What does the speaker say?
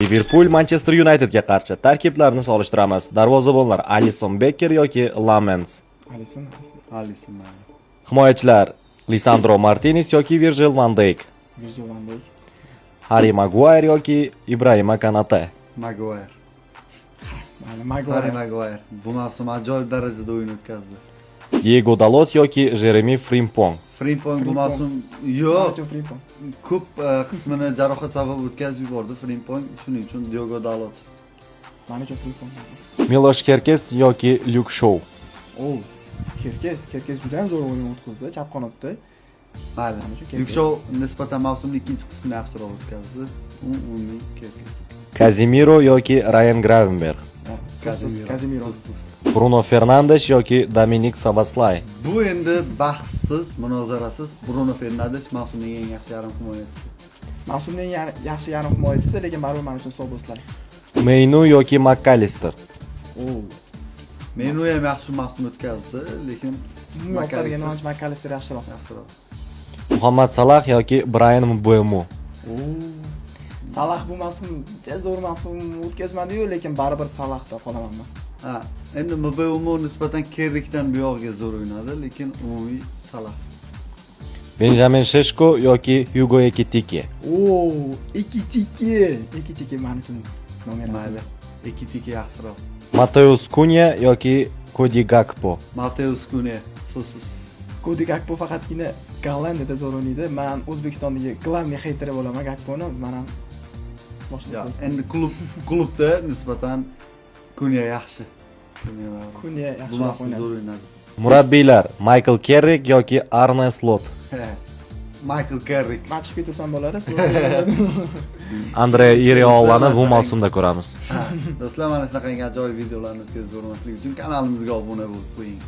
Liverpool Manchester Unitedga qarshi tarkiblarni solishtiramiz. Darvozabonlar Alisson Becker yoki Lamens. Alisson. Himoyachilar Lisandro Martinez yoki Virgil van Dijk. Harry Maguire yoki Ibrahima Konate. Maguire. Maguire. Maguire. Bu mavsum ajoyib darajada o'yin o'tkazdi. Diego Dalot yoki Jeremy Frimpong. Frimpong bu mavsum yo'q. Frimpong. Ko'p qismini jarohat sabab o'tkazib yubordi Frimpong, shuning uchun Diogo Dalot. Mana shu Frimpong. Milosh Kerkes yoki Luke Shaw. Kerkes juda zo'r o'yin o'tkazdi, chap qanotda. Mayli. Lukshaw nisbatan mavsumning ikkinchi qismini yaxshiroq o'tkazdi. Umumiy Kerkes. Casemiro yoki Ryan Gravenberch. Casemiro. Bruno Fernandes yoki Dominik Szoboszlai. Bu endi bahssiz, munozarasiz Bruno Fernandes mavsumning eng yaxshi yarim himoyachisi. Mavsumning yaxshi yarim himoyachisi, lekin baribir mana shu Szoboszlai. Meynu yoki McAllister. Meynu ham yaxshi mavsum o'tkazdi, lekin McAllister yaxshiroq. Muhammad Salah yoki Brian Mbeumo. Salah bu mavsum zo'r mavsum o'tkazmadi-yu, lekin baribir Salahda qolaman men. Endi Mbeumo nisbatan Kerrikdan buyog'iga zo'r o'ynadi, lekin umumiy Salah. Benjamin Sheshko yoki Hugo Ekitike. Ekitike mana shu nomer. Mayli. Ekitike yaxshiroq. Mateus Cunha yoki Cody Gakpo. Mateus Cunha so'zsiz. Cody Gakpo faqatgina Gollandiyada zo'r o'ynaydi. Men O'zbekistondagi glavniy xeyteri bo'laman Gakponi. Men ham boshqa. Endi klubda nisbatan Cunha yaxshi. Cunha yaxshiroq o'ynadi. Murabbiylar Michael Carrick yoki Arne Slot. Michael Carrick. Men chiqib ketarsam bo'ladi. Andre Iraolani bu mavsumda ko'ramiz. Do'stlar, mana shunaqa ajoyib videolarni ko'rib ko'rmaslik uchun kanalimizga obuna bo'lib qo'ying.